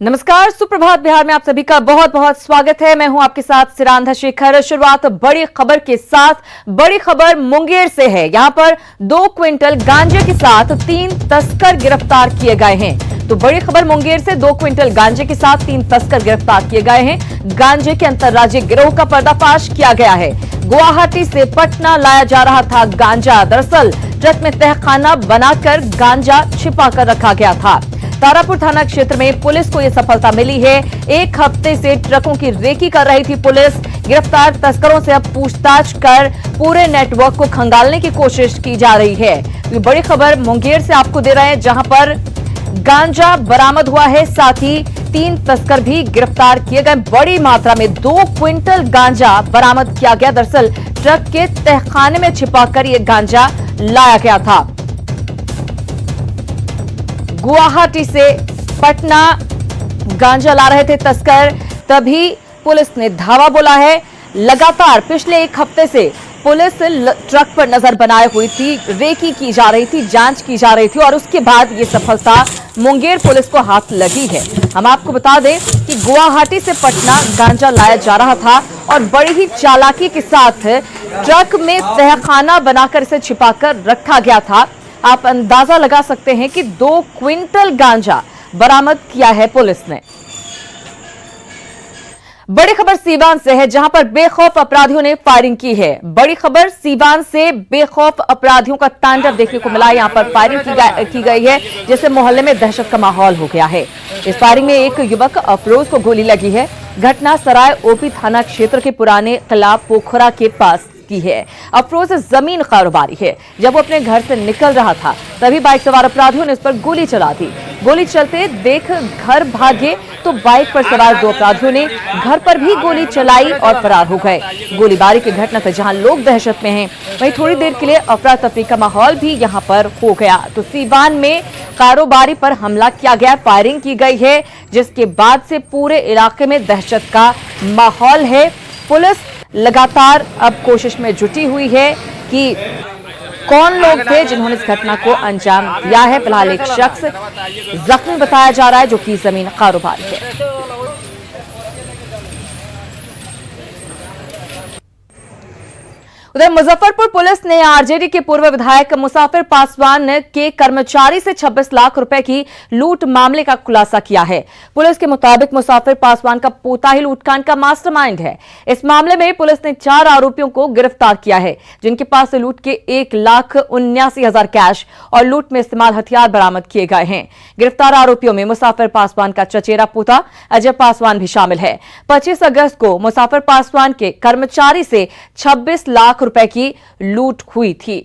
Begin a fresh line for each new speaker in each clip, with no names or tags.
नमस्कार, सुप्रभात। बिहार में आप सभी का बहुत बहुत स्वागत है। मैं हूं आपके साथ सिरांधा शेखर। शुरुआत बड़ी खबर के साथ। बड़ी खबर मुंगेर से है। यहां पर 2 क्विंटल गांजे के साथ 3 तस्कर गिरफ्तार किए गए हैं। तो बड़ी खबर मुंगेर से 2 क्विंटल गांजे के साथ 3 तस्कर गिरफ्तार किए गए हैं। गांजे के अंतर्राज्यीय गिरोह का पर्दाफाश किया गया है। गुवाहाटी से पटना लाया जा रहा था गांजा। दरअसल ट्रक में तहखाना बनाकर गांजा छिपा कर रखा गया था। तारापुर थाना क्षेत्र में पुलिस को यह सफलता मिली है। 1 हफ्ते से ट्रकों की रेकी कर रही थी पुलिस। गिरफ्तार तस्करों से अब पूछताछ कर पूरे नेटवर्क को खंगालने की कोशिश की जा रही है। तो बड़ी खबर मुंगेर से आपको दे रहे हैं, जहां पर गांजा बरामद हुआ है, साथ ही 3 तस्कर भी गिरफ्तार किए गए। बड़ी मात्रा में 2 क्विंटल गांजा बरामद किया गया। दरअसल ट्रक के तहखाने में छिपाकर यह गांजा लाया गया था। गुवाहाटी से पटना गांजा ला रहे थे तस्कर, तभी पुलिस ने धावा बोला है। लगातार पिछले 1 हफ्ते से पुलिस ट्रक पर नजर बनाए हुई थी, रेकी की जा रही थी, जांच की जा रही थी और उसके बाद ये सफलता मुंगेर पुलिस को हाथ लगी है। हम आपको बता दें कि गुवाहाटी से पटना गांजा लाया जा रहा था और बड़ी ही चालाकी के साथ ट्रक में तहखाना बनाकर इसे छिपाकर रखा गया था। आप अंदाजा लगा सकते हैं कि 2 क्विंटल गांजा बरामद किया है पुलिस ने। बड़ी खबर सीवान से है, जहां पर बेखौफ अपराधियों ने फायरिंग की है। बड़ी खबर सीवान से बेखौफ अपराधियों का तांडव देखने को मिला। यहां पर फायरिंग की गई है, जिससे मोहल्ले में दहशत का माहौल हो गया है। इस फायरिंग में एक युवक अफरोज को गोली लगी है। घटना सराय ओपी थाना क्षेत्र के पुराने किला पोखरा के पास की है। अफरोज जमीन कारोबारी है। जब वो अपने घर से निकल रहा था, तभी बाइक सवार अपराधियों ने उस पर गोली चला दी। गोली चलते देख घर भागे तो बाइक पर सवार 2 अपराधियों ने घर पर भी गोली चलाई और फरार हो गए। गोलीबारी की घटना से जहां लोग दहशत में हैं, वहीं थोड़ी देर के लिए अफरा तफरी का माहौल भी यहां पर हो गया। तो सीवान में कारोबारी पर हमला किया गया, फायरिंग की गई है, जिसके बाद से पूरे इलाके में दहशत का माहौल है। पुलिस लगातार अब कोशिश में जुटी हुई है कि कौन लोग थे जिन्होंने इस घटना को अंजाम दिया है। फिलहाल एक शख्स जख्मी बताया जा रहा है, जो कि जमीन कारोबारी है। उधर मुजफ्फरपुर पुलिस ने आरजेडी के पूर्व विधायक मुसाफिर पासवान के कर्मचारी से 26 लाख रुपए की लूट मामले का खुलासा किया है। पुलिस के मुताबिक मुसाफिर पासवान का पोता ही लूटकांड का मास्टरमाइंड है। इस मामले में पुलिस ने 4 आरोपियों को गिरफ्तार किया है, जिनके पास से लूट के 1,79,000 कैश और लूट में इस्तेमाल हथियार बरामद किए गए हैं। गिरफ्तार आरोपियों में मुसाफिर पासवान का चचेरा पोता अजय पासवान भी शामिल है। 25 अगस्त को मुसाफिर पासवान के कर्मचारी से 26 लाख रुपए की लूट हुई थी।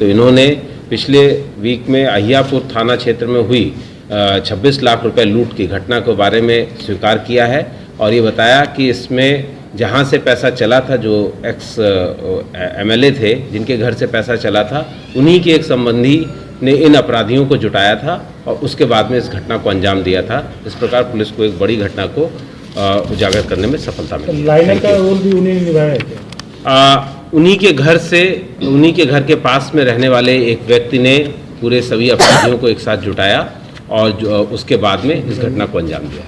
तो इन्होंने पिछले वीक में अहियापुर थाना क्षेत्र में हुई 26 लाख रुपए लूट की घटना के बारे में स्वीकार किया है और ये बताया कि इसमें जहां से पैसा चला था, जो एक्स एमएलए थे जिनके घर से पैसा चला था, उन्हीं के एक संबंधी ने इन अपराधियों को जुटाया था और उसके बाद में इस घटना को अंजाम दिया था। इस प्रकार पुलिस को एक बड़ी घटना को उजागर करने में सफलता मिली।
लाइनर का रोल भी उन्हीं ने निभाया है क्या?
उन्हीं के घर के पास में रहने वाले एक व्यक्ति ने पूरे सभी अपराधियों को एक साथ जुटाया और उसके बाद में इस घटना को अंजाम दिया।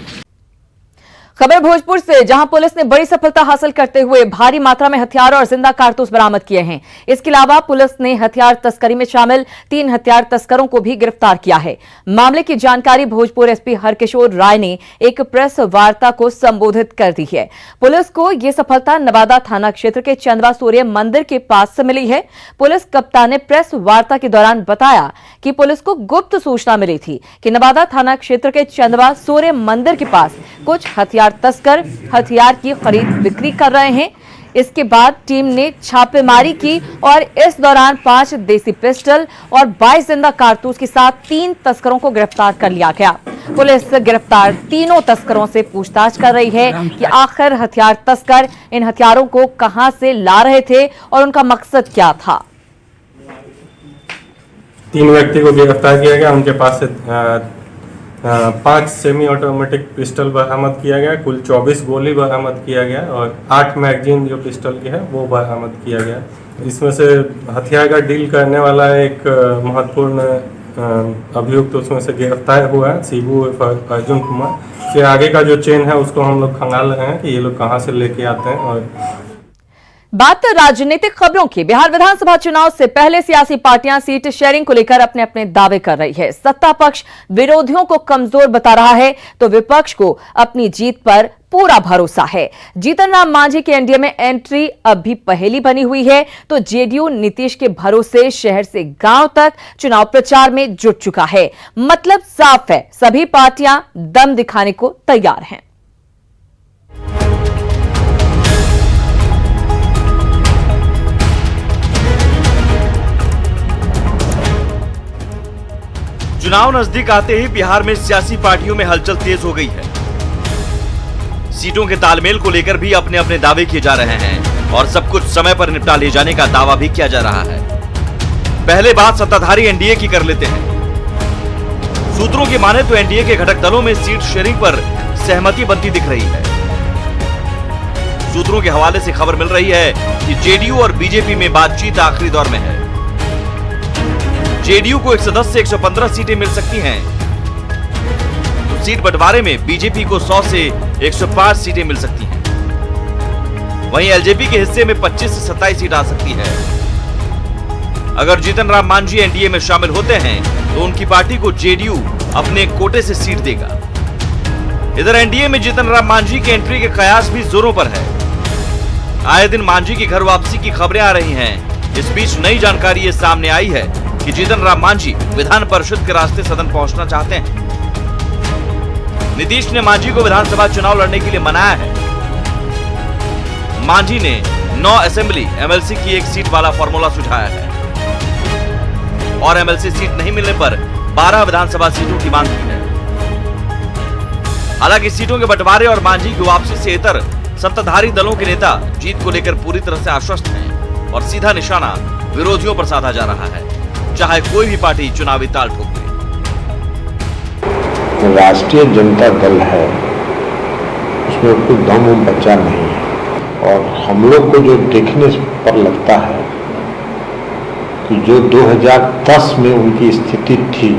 खबर भोजपुर से, जहां पुलिस ने बड़ी सफलता हासिल करते हुए भारी मात्रा में हथियार और जिंदा कारतूस बरामद किए हैं। इसके अलावा पुलिस ने हथियार तस्करी में शामिल 3 हथियार तस्करों को भी गिरफ्तार किया है। मामले की जानकारी भोजपुर एसपी हरकिशोर राय ने एक प्रेस वार्ता को संबोधित कर दी है। पुलिस को यह सफलता नवादा थाना क्षेत्र के चंदवा सूर्य मंदिर के पास से मिली है। पुलिस कप्तान ने प्रेस वार्ता के दौरान बताया कि पुलिस को गुप्त सूचना मिली थी कि नवादा थाना क्षेत्र के चंदवा सूर्य मंदिर के पास कुछ हथियार तस्कर हथियार की खरीद बिक्री कर रहे हैं। इसके बाद टीम ने छापेमारी की और इस दौरान 5 देसी पिस्टल और 22 जिंदा कारतूस के साथ 3 तस्करों को गिरफ्तार कर लिया गया। पुलिस गिरफ्तार तीनों तस्करों से पूछताछ कर रही है कि आखिर हथियार तस्कर इन हथियारों को कहां से ला रहे थे और उनका मकसद क्या था।
3 व्यक्ति को गिरफ्तार किया गया। उनके पास से 5 सेमी ऑटोमेटिक पिस्टल बरामद किया गया, कुल 24 गोली बरामद किया गया और 8 मैगजीन जो पिस्टल की है वो बरामद किया गया। इसमें से हथियार का डील करने वाला एक महत्वपूर्ण अभियुक्त उसमें से गिरफ्तार हुआ है, शिबू उर्फ अर्जुन कुमार। फिर आगे का जो चेन है उसको हम लोग खंगाल रहे हैं कि ये लोग कहाँ से लेके आते हैं। और
बात राजनीतिक खबरों की। बिहार विधानसभा चुनाव से पहले सियासी पार्टियां सीट शेयरिंग को लेकर अपने अपने दावे कर रही है। सत्ता पक्ष विरोधियों को कमजोर बता रहा है तो विपक्ष को अपनी जीत पर पूरा भरोसा है। जीतन राम मांझी की एनडीए में एंट्री अब भी पहेली बनी हुई है तो जेडीयू नीतीश के भरोसे शहर से गांव तक चुनाव प्रचार में जुट चुका है। मतलब साफ है, सभी पार्टियां दम दिखाने को तैयार हैं।
चुनाव नजदीक आते ही बिहार में सियासी पार्टियों में हलचल तेज हो गई है। सीटों के तालमेल को लेकर भी अपने अपने दावे किए जा रहे हैं और सब कुछ समय पर निपटा ले जाने का दावा भी किया जा रहा है। पहले बात सत्ताधारी एनडीए की कर लेते हैं। सूत्रों की माने तो एनडीए के घटक दलों में सीट शेयरिंग पर सहमति बनती दिख रही है। सूत्रों के हवाले से खबर मिल रही है कि जेडीयू और बीजेपी में बातचीत आखिरी दौर में है। जेडीयू को 110 से 115 सीटें मिल सकती हैं। तो सीट बंटवारे में बीजेपी को 100 से 105 सीटें मिल सकती हैं। वहीं एलजेपी के हिस्से में 25 से 27 सीट आ सकती है। अगर जीतन राम मांझी एनडीए में शामिल होते हैं तो उनकी पार्टी को जेडीयू अपने कोटे से सीट देगा। इधर एनडीए में जीतन राम मांझी की एंट्री के कयास भी जोरों पर है। आए दिन मांझी की घर वापसी की खबरें आ रही हैं। इस बीच नई जानकारी ये सामने आई है कि जीतन राम मांझी विधान परिषद के रास्ते सदन पहुंचना चाहते हैं। नीतीश ने मांझी को विधानसभा चुनाव लड़ने के लिए मनाया है। मांझी ने 9 असेंबली एमएलसी की एक सीट वाला फॉर्मूला सुझाया है और एमएलसी सीट नहीं मिलने पर 12 विधानसभा सीटों की मांग की है। हालांकि सीटों के बंटवारे और मांझी की वापसी से इतर सत्ताधारी दलों के नेता जीत को लेकर पूरी तरह से आश्वस्त हैं और सीधा निशाना विरोधियों पर साधा जा रहा है, चाहे कोई भी पार्टी चुनावी ताल ठोक दे।
राष्ट्रीय जनता दल है, उसमें कोई दम बचा नहीं है और हम लोग को जो देखने पर लगता है कि जो 2010 में उनकी स्थिति थी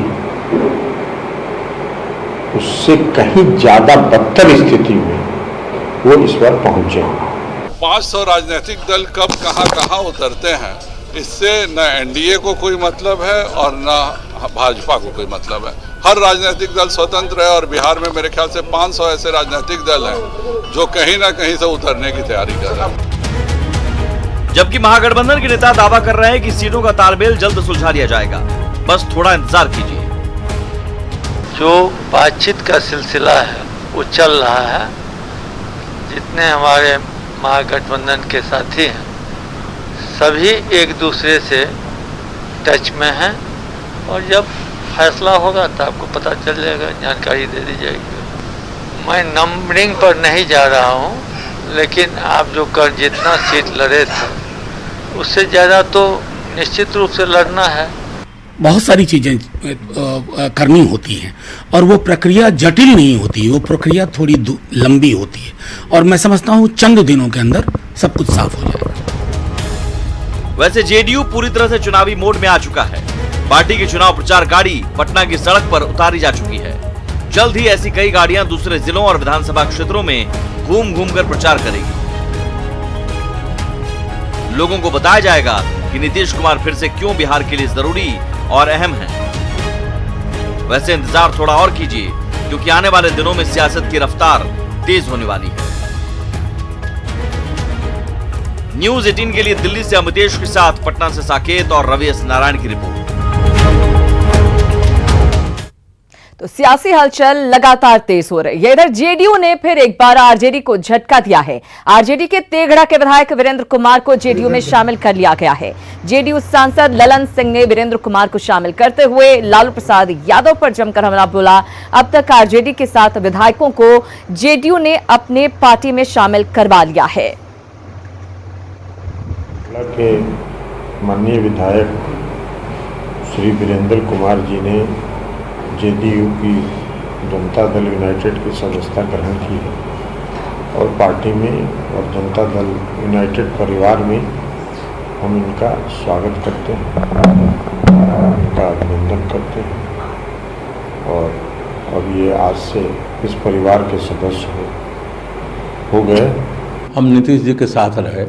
उससे कहीं ज्यादा बदतर स्थिति में वो इस बार पहुंचे हैं।
500 राजनीतिक दल कब कहां उतरते हैं, इससे न एनडीए को कोई मतलब है और न भाजपा को कोई मतलब है। हर राजनीतिक दल स्वतंत्र है और बिहार में मेरे ख्याल से 500 ऐसे राजनीतिक दल हैं जो कहीं ना कहीं से उतरने की तैयारी कर रहे हैं।
जबकि महागठबंधन के नेता दावा कर रहे हैं कि सीटों का तालमेल जल्द सुलझा लिया जाएगा, बस थोड़ा इंतजार कीजिए।
जो बातचीत का सिलसिला है वो चल रहा है। जितने हमारे महागठबंधन के साथी हैं सभी एक दूसरे से टच में हैं और जब फैसला होगा तो आपको पता चल जाएगा, जानकारी दे दी जाएगी। मैं नंबरिंग पर नहीं जा रहा हूं, लेकिन आप जो कर जितना सीट लड़े थे उससे ज़्यादा तो निश्चित रूप से लड़ना है।
बहुत सारी चीज़ें करनी होती हैं और वो प्रक्रिया जटिल नहीं होती, वो प्रक्रिया थोड़ी लंबी होती है और मैं समझता हूँ चंद दिनों के अंदर सब कुछ साफ हो जाएगा।
वैसे जेडीयू पूरी तरह से चुनावी मोड में आ चुका है। पार्टी की चुनाव प्रचार गाड़ी पटना की सड़क पर उतारी जा चुकी है। जल्द ही ऐसी कई गाड़ियां दूसरे जिलों और विधानसभा क्षेत्रों में घूम घूम कर प्रचार करेगी। लोगों को बताया जाएगा कि नीतीश कुमार फिर से क्यों बिहार के लिए जरूरी और अहम है। वैसे इंतजार थोड़ा और कीजिए, क्योंकि आने वाले दिनों में सियासत की रफ्तार तेज होने वाली है। न्यूज 18 के लिए दिल्ली से अमितेश के साथ पटना से साकेत और रवि एस नारायण की रिपोर्ट।
तो सियासी हलचल लगातार तेज हो रही है। इधर जेडीयू ने फिर एक बार आरजेडी को झटका दिया है। आरजेडी के तेघड़ा के विधायक वीरेंद्र कुमार को जेडीयू में शामिल कर लिया गया है। जेडीयू सांसद ललन सिंह ने वीरेंद्र कुमार को शामिल करते हुए लालू प्रसाद यादव पर जमकर हमला बोला। अब तक आरजेडी के 7 विधायकों को जेडीयू ने अपने पार्टी में शामिल करवा लिया है।
के माननीय विधायक श्री वीरेंद्र कुमार जी ने जेडीयू की जनता दल यूनाइटेड की सदस्यता ग्रहण की है और पार्टी में और जनता दल यूनाइटेड परिवार में हम इनका स्वागत करते हैं। उनका अभिनंदन करते हैं और अब ये आज से इस परिवार के सदस्य हो गए।
हम नीतीश जी के साथ रहे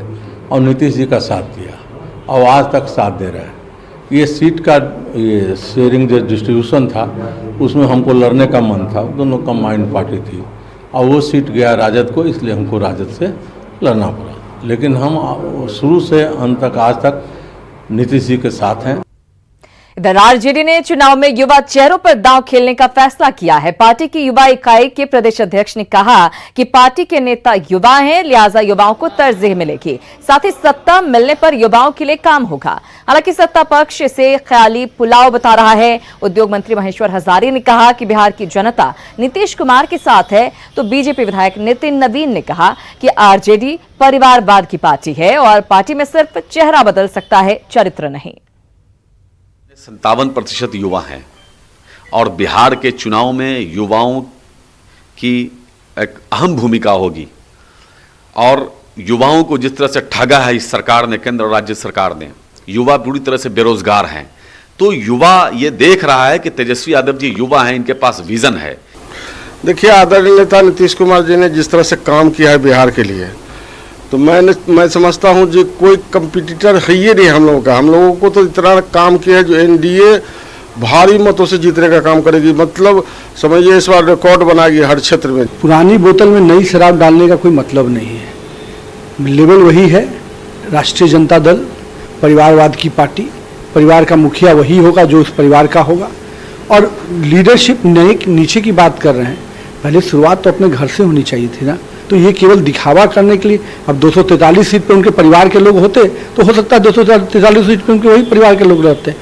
और नीतीश जी का साथ दिया और आज तक साथ दे रहे हैं। ये सीट का ये शेयरिंग जो डिस्ट्रीब्यूशन था उसमें हमको लड़ने का मन था, दोनों कंबाइंड पार्टी थी और वो सीट गया राजद को, इसलिए हमको राजद से लड़ना पड़ा। लेकिन हम शुरू से अंत तक आज तक नीतीश जी के साथ हैं।
इधर आरजेडी ने चुनाव में युवा चेहरों पर दांव खेलने का फैसला किया है। पार्टी की युवा इकाई के प्रदेश अध्यक्ष ने कहा कि पार्टी के नेता युवा हैं, लिहाजा युवाओं को तरजीह मिलेगी। साथ ही सत्ता मिलने पर युवाओं के लिए काम होगा। हालांकि सत्ता पक्ष इसे ख्याली पुलाव बता रहा है। उद्योग मंत्री महेश्वर हजारी ने कहा कि बिहार की जनता नीतीश कुमार के साथ है, तो बीजेपी विधायक नितिन नवीन ने कहा कि आरजेडी परिवारवाद की पार्टी है और पार्टी में सिर्फ चेहरा बदल सकता है, चरित्र नहीं।
57% युवा हैं और बिहार के चुनाव में युवाओं की एक अहम भूमिका होगी। और युवाओं को जिस तरह से ठगा है इस सरकार ने, केंद्र और राज्य सरकार ने, युवा पूरी तरह से बेरोजगार हैं, तो युवा ये देख रहा है कि तेजस्वी यादव जी युवा हैं, इनके पास विजन है।
देखिए, आदरणीय नेता नीतीश कुमार जी ने जिस तरह से काम किया है बिहार के लिए, तो मैं समझता हूँ जी कोई कंपटीटर है ही नहीं हम लोगों का। हम लोगों को तो इतना काम किया है जो एनडीए भारी मतों से जीतने का काम करेगी। मतलब समझिए इस बार रिकॉर्ड बनाएगी हर क्षेत्र में।
पुरानी बोतल में नई शराब डालने का कोई मतलब नहीं है। लेवल वही है। राष्ट्रीय जनता दल परिवारवाद की पार्टी, परिवार का मुखिया वही होगा जो उस परिवार का होगा। और लीडरशिप नीचे की बात कर रहे हैं, पहले शुरुआत तो अपने घर से होनी चाहिए थी ना। तो ये केवल दिखावा करने के लिए, अब 243 सीट पे उनके परिवार के लोग होते तो हो सकता है 243 सीट पे उनके वही परिवार के लोग रहते।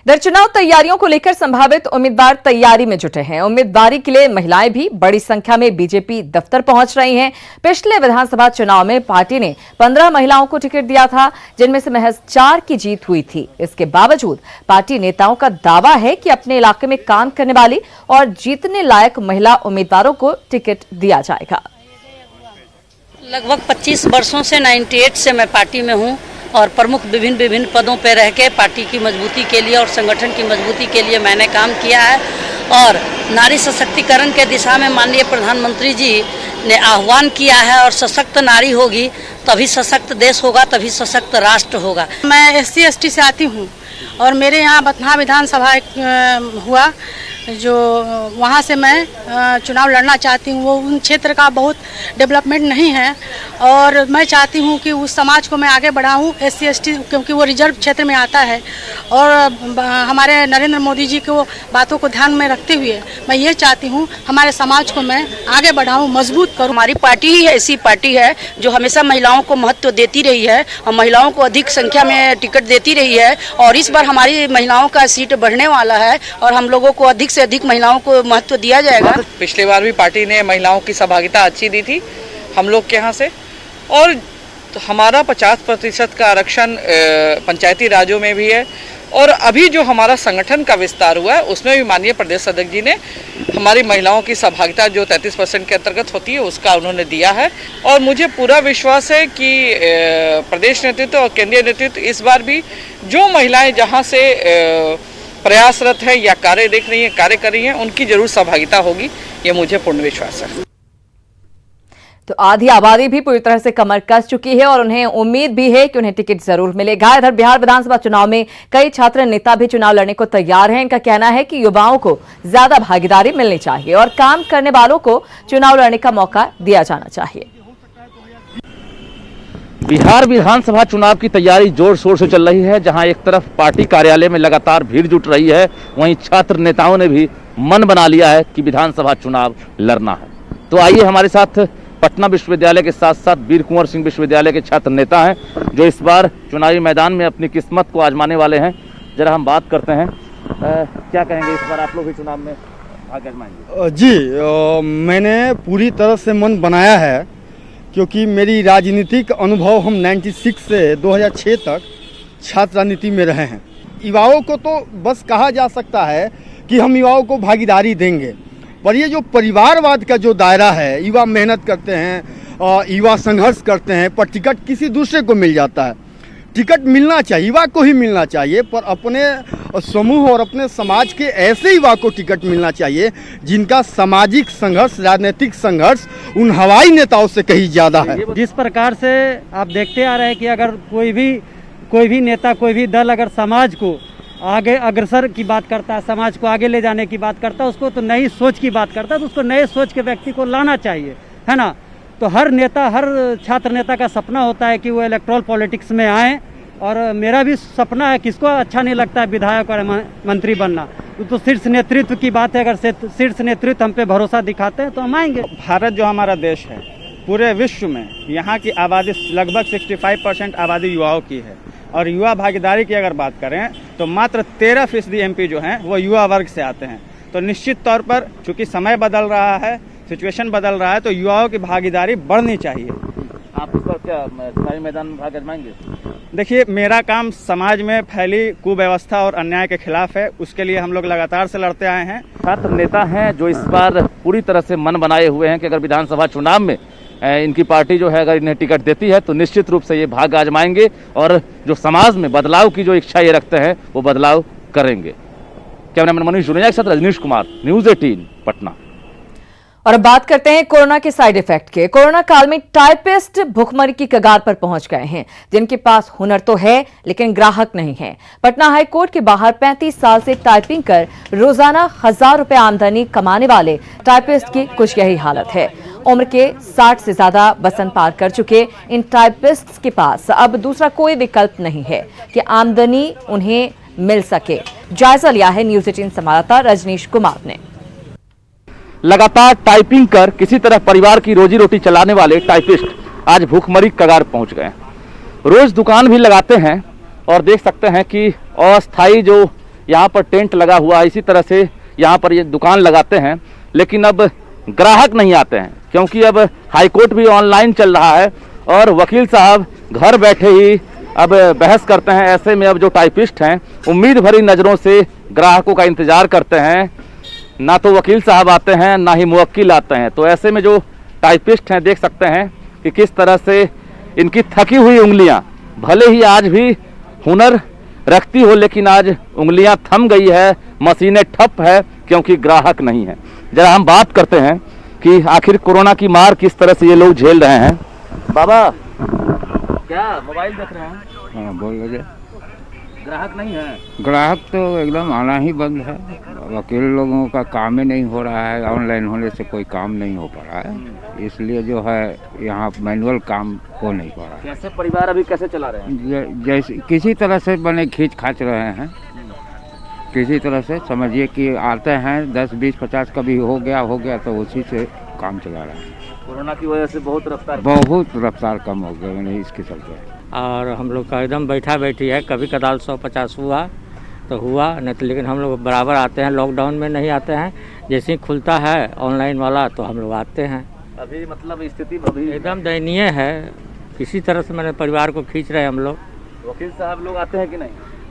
इधर चुनाव तैयारियों को लेकर संभावित उम्मीदवार तैयारी में जुटे हैं। उम्मीदवारी के लिए महिलाएं भी बड़ी संख्या में बीजेपी दफ्तर पहुंच रही हैं। पिछले विधानसभा चुनाव में पार्टी ने 15 महिलाओं को टिकट दिया था, जिनमें से महज 4 की जीत हुई थी। इसके बावजूद पार्टी नेताओं का दावा है कि अपने इलाके में काम करने वाली और जीतने लायक महिला उम्मीदवारों को टिकट दिया जाएगा।
लगभग 25 वर्षों से 98 से मैं पार्टी में हूँ और प्रमुख विभिन्न पदों पर रह के पार्टी की मजबूती के लिए और संगठन की मजबूती के लिए मैंने काम किया है। और नारी सशक्तिकरण के दिशा में माननीय प्रधानमंत्री जी ने आह्वान किया है और सशक्त नारी होगी तभी सशक्त देश होगा, तभी सशक्त राष्ट्र होगा।
मैं SC/ST से आती हूँ और मेरे यहाँ बथना विधानसभा हुआ, जो वहाँ से मैं चुनाव लड़ना चाहती हूँ। वो उन क्षेत्र का बहुत डेवलपमेंट नहीं है और मैं चाहती हूँ कि उस समाज को मैं आगे बढ़ाऊँ, SC/ST, क्योंकि वो रिजर्व क्षेत्र में आता है। और हमारे नरेंद्र मोदी जी को बातों को ध्यान में रखते हुए मैं ये चाहती हूँ हमारे समाज को मैं आगे बढ़ाऊँ, मजबूत करूँ।
हमारी पार्टी ही ऐसी पार्टी है जो हमेशा महिलाओं को महत्व देती रही है और महिलाओं को अधिक संख्या में टिकट देती रही है। और इस बार हमारी महिलाओं का सीट बढ़ने वाला है और हम लोगों को अधिक से अधिक महिलाओं को महत्व दिया जाएगा।
पिछली बार भी पार्टी ने महिलाओं की सहभागिता अच्छी दी थी हम लोग के यहाँ से, और हमारा 50% का आरक्षण पंचायती राज्यों में भी है। और अभी जो हमारा संगठन का विस्तार हुआ है उसमें भी माननीय प्रदेश अध्यक्ष जी ने हमारी महिलाओं की सहभागिता जो 33% के अंतर्गत होती है उसका उन्होंने दिया है। और मुझे पूरा विश्वास है कि प्रदेश नेतृत्व और केंद्रीय नेतृत्व इस बार भी जो महिलाएं जहां से प्रयासरत है या कार्य देख रही हैं, कार्य कर रही हैं, उनकी जरूर सहभागिता होगी, ये मुझे पूर्ण विश्वास है।
तो आधी आबादी भी पूरी तरह से कमर कस चुकी है और उन्हें उम्मीद भी है कि उन्हें टिकट जरूर मिलेगा। इधर बिहार विधानसभा चुनाव में कई छात्र नेता भी चुनाव लड़ने को तैयार हैं। इनका कहना है कि युवाओं को ज्यादा भागीदारी मिलनी चाहिए और काम करने वालों को चुनाव लड़ने का मौका दिया जाना चाहिए।
बिहार विधानसभा चुनाव की तैयारी जोर शोर से चल रही है। जहां एक तरफ पार्टी कार्यालय में लगातार भीड़ जुट रही है, वहीं छात्र नेताओं ने भी मन बना लिया है कि विधानसभा चुनाव लड़ना है। तो आइए हमारे साथ पटना विश्वविद्यालय के साथ साथ वीर कुंवर सिंह विश्वविद्यालय के छात्र नेता हैं जो इस बार चुनावी मैदान में अपनी किस्मत को आजमाने वाले हैं। जरा हम बात करते हैं, क्या कहेंगे, इस बार आप लोग भी चुनाव में भाग्य आजमाएंगे?
जी, मैंने पूरी तरह से मन बनाया है क्योंकि मेरी राजनीतिक अनुभव हम 96 से 2006 तक छात्र राजनीति में रहे हैं। युवाओं को तो बस कहा जा सकता है कि हम युवाओं को भागीदारी देंगे, पर ये जो परिवारवाद का जो दायरा है, युवा मेहनत करते हैं, युवा संघर्ष करते हैं, पर टिकट किसी दूसरे को मिल जाता है। टिकट मिलना चाहिए, युवा को ही मिलना चाहिए, पर अपने समूह और अपने समाज के ऐसे युवा को टिकट मिलना चाहिए जिनका सामाजिक संघर्ष, राजनीतिक संघर्ष उन हवाई नेताओं से कहीं ज़्यादा है।
जिस प्रकार से आप देखते आ रहे हैं कि अगर कोई भी नेता, कोई भी दल अगर समाज को आगे अग्रसर की बात करता है, समाज को आगे ले जाने की बात करता है, उसको तो नई सोच की बात करता है, तो उसको नए सोच के व्यक्ति को लाना चाहिए, है ना। तो हर नेता, हर छात्र नेता का सपना होता है कि वो इलेक्ट्रल पॉलिटिक्स में आए, और मेरा भी सपना है। किसको अच्छा नहीं लगता है विधायक और मंत्री बनना। तो शीर्ष नेतृत्व की बात है, अगर शीर्ष नेतृत्व हम पे भरोसा दिखाते हैं तो हम आएंगे।
भारत जो हमारा देश है, पूरे विश्व में यहाँ की आबादी लगभग 65% आबादी युवाओं की है, और युवा भागीदारी की अगर बात करें तो मात्र 13% MP जो हैं वो युवा वर्ग से आते हैं। तो निश्चित तौर पर चूँकि समय बदल रहा है, सिचुएशन बदल रहा है, तो युवाओं की भागीदारी बढ़नी चाहिए।
आप इस पर क्या चुनावी मैदान में भाग आजमाएंगे?
देखिए, मेरा काम समाज में फैली कुव्यवस्था और अन्याय के खिलाफ है, उसके लिए हम लोग लगातार से लड़ते आए हैं।
छात्र नेता हैं जो इस बार पूरी तरह से मन बनाए हुए हैं कि अगर विधानसभा चुनाव में इनकी पार्टी जो है अगर इन्हें टिकट देती है तो निश्चित रूप से ये भाग आजमाएंगे, और जो समाज में बदलाव की जो इच्छा ये रखते हैं वो बदलाव करेंगे। कैमरामैन मनीष जुनेजा के साथ रजनीश कुमार, न्यूज़ 18 पटना।
और अब बात करते हैं कोरोना के साइड इफेक्ट के। कोरोना काल में टाइपिस्ट भुखमरी की कगार पर पहुंच गए हैं, जिनके पास हुनर तो है लेकिन ग्राहक नहीं है। पटना हाईकोर्ट के बाहर 35 साल से टाइपिंग कर रोजाना 1000 रुपए आमदनी कमाने वाले टाइपिस्ट की कुछ यही हालत है। उम्र के 60 से ज्यादा बसन पार कर चुके इन टाइपिस्ट्स के पास अब दूसरा कोई विकल्प नहीं है कि आमदनी उन्हें मिल सके। जायजा लिया है न्यूज़ 18 संवाददाता रजनीश कुमार ने।
लगातार टाइपिंग कर किसी तरह परिवार की रोजी रोटी चलाने वाले टाइपिस्ट आज भूखमरी कगार पहुंच गए। रोज दुकान भी लगाते हैं और देख सकते हैं कि अस्थायी जो यहाँ पर टेंट लगा हुआ है, इसी तरह से यहाँ पर ये दुकान लगाते हैं, लेकिन अब ग्राहक नहीं आते हैं क्योंकि अब हाईकोर्ट भी ऑनलाइन चल रहा है और वकील साहब घर बैठे ही अब बहस करते हैं। ऐसे में अब जो टाइपिस्ट हैं उम्मीद भरी नज़रों से ग्राहकों का इंतजार करते हैं, ना तो वकील साहब आते हैं ना ही मुवक्किल आते हैं। तो ऐसे में जो टाइपिस्ट हैं देख सकते हैं कि किस तरह से इनकी थकी हुई उंगलियां भले ही आज भी हुनर रखती हो, लेकिन आज उंगलियां थम गई है, मशीनें ठप है क्योंकि ग्राहक नहीं है। जरा हम बात करते हैं कि आखिर कोरोना की मार किस तरह से ये लोग झेल रहे हैं। बाबा, क्या मोबाइल देख रहे हैं?
हाँ, बोल रहे।
ग्राहक नहीं है?
ग्राहक तो एकदम आना ही बंद है। वकील लोगों का काम ही नहीं हो रहा है, ऑनलाइन होने से कोई काम नहीं हो पा रहा है, इसलिए जो है यहाँ मैनुअल काम हो नहीं पा रहा है।
कैसे परिवार अभी कैसे चला रहे हैं?
जैसे किसी तरह से बने खींच खाच रहे हैं, किसी तरह से समझिए कि आते हैं 10, 20, 50 कभी हो गया तो उसी से काम चला रहे हैं।
कोरोना की वजह से बहुत
रफ्तार कम हो गई नहीं इसके चलते।
और हम लोग का एकदम बैठा बैठी है, कभी कदाल 150 हुआ तो हुआ, नहीं तो लेकिन हम लोग बराबर आते हैं। लॉकडाउन में नहीं आते हैं, जैसे ही खुलता है ऑनलाइन वाला तो हम लोग आते हैं।
अभी मतलब स्थिति अभी
एकदम दयनीय है, किसी तरह से मैंने परिवार को खींच रहे हैं हम लोग।
वकील साहब लोग आते हैं कि नहीं?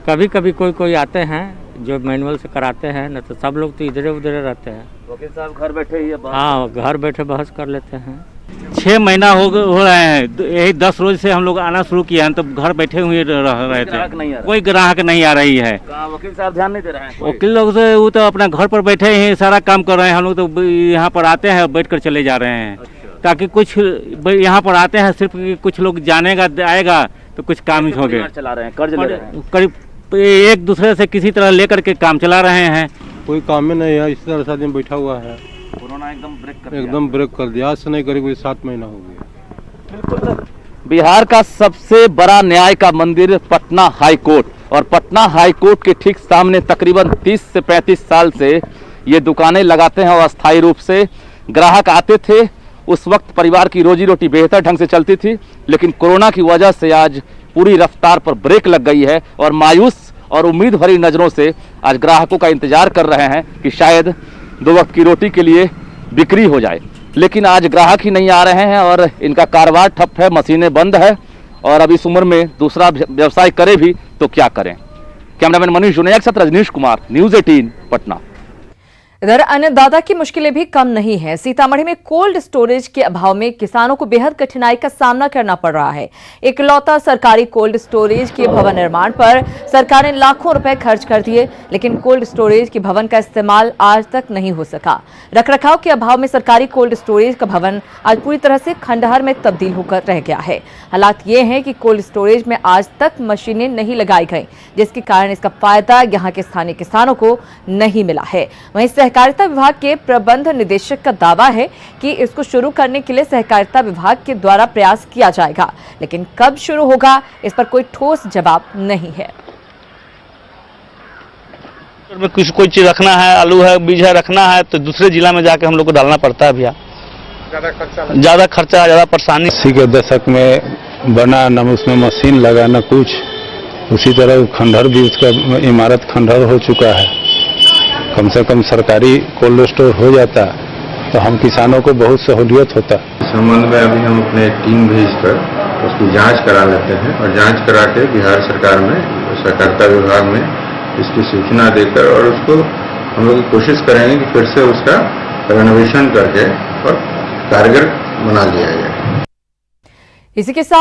कभी कभी कोई आते हैं जो मैनुअल से कराते हैं, न तो सब लोग तो इधर उधर रहते हैं।
वकील साहब घर बैठे ही
हाँ, घर बैठे बहस कर लेते हैं।
6 महीना हो रहे हैं, यही 10 रोज से हम लोग आना शुरू किया हैं, तो घर बैठे हुए रह रहे थे, कोई ग्राहक नहीं आ रही है।
वकील साहब ध्यान नहीं दे रहे हैं?
वकील लोग से वो तो अपना घर पर बैठे हैं, सारा काम कर रहे हैं। हम लोग तो यहाँ पर आते हैं बैठ कर चले जा रहे हैं। ताकि कुछ यहाँ पर आते हैं सिर्फ कुछ लोग जानेगा आएगा तो कुछ काम हो गया।
चला रहे हैं, कर्ज ले रहे हैं,
करीब एक दूसरे से किसी तरह लेकर के काम चला रहे हैं।
कोई काम में नहीं है, इस तरह से आदमी बैठा हुआ है।
कोरोना एकदम ब्रेक कर दिया।
आज से नहीं करीब 7 महीना हो गया।
बिहार का सबसे बड़ा न्याय का मंदिर पटना हाई कोर्ट, और पटना हाई कोर्ट के ठीक सामने तकरीबन 30 से 35 साल से ये दुकानें लगाते हैं और अस्थायी रूप से ग्राहक आते थे। उस वक्त परिवार की रोजी रोटी बेहतर ढंग से चलती थी, लेकिन कोरोना की वजह से आज पूरी रफ्तार पर ब्रेक लग गई है और मायूस और उम्मीद भरी नज़रों से आज ग्राहकों का इंतजार कर रहे हैं कि शायद 2 वक्त की रोटी के लिए बिक्री हो जाए। लेकिन आज ग्राहक ही नहीं आ रहे हैं और इनका कारोबार ठप है, मशीनें बंद है, और अब इस उम्र में दूसरा व्यवसाय करे भी तो क्या करें। कैमरामैन मनीष जुनेजा के साथ रजनीश कुमार, न्यूज़ 18 पटना।
इधर अन्नदाता की मुश्किलें भी कम नहीं है। सीतामढ़ी में कोल्ड स्टोरेज के अभाव में किसानों को बेहद कठिनाई का सामना करना पड़ रहा है। इकलौता सरकारी कोल्ड स्टोरेज के भवन निर्माण पर सरकार ने लाखों रुपए खर्च कर दिए, लेकिन कोल्ड स्टोरेज के भवन का इस्तेमाल आज तक नहीं हो सका। रखरखाव के अभाव में सरकारी कोल्ड स्टोरेज का भवन आज पूरी तरह से खंडहर में तब्दील होकर रह गया है। हालात ये हैं कि कोल्ड स्टोरेज में आज तक मशीनें नहीं लगाई गई, जिसके कारण इसका फायदा यहाँ के स्थानीय किसानों को नहीं मिला है। वहीं सहकारिता विभाग के प्रबंध निदेशक का दावा है कि इसको शुरू करने के लिए सहकारिता विभाग के द्वारा प्रयास किया जाएगा, लेकिन कब शुरू होगा इस पर कोई ठोस जवाब नहीं है।
में कुछ कोई चीज रखना है, आलू है, बीज है, रखना है तो दूसरे जिला में जाके हम लोग को डालना पड़ता है भैया। ज्यादा खर्चा, ज्यादा परेशानी।
इसी के दशक में बना न उसमें मशीन लगा न कुछ, उसी तरह खंडहर भी उसका इमारत खंडहर हो चुका है। कम से कम सरकारी कोल्ड स्टोर हो जाता तो हम किसानों को बहुत सहूलियत होता।
इस संबंध में अभी हम अपने टीम भेजकर उसकी जांच करा लेते हैं और जांच करा के बिहार सरकार में सहकारिता विभाग में इसकी सूचना देकर और उसको हम लोग कोशिश करेंगे कि फिर से उसका रेनोवेशन करके और कारगर बना लिया जाए।
इसी के साथ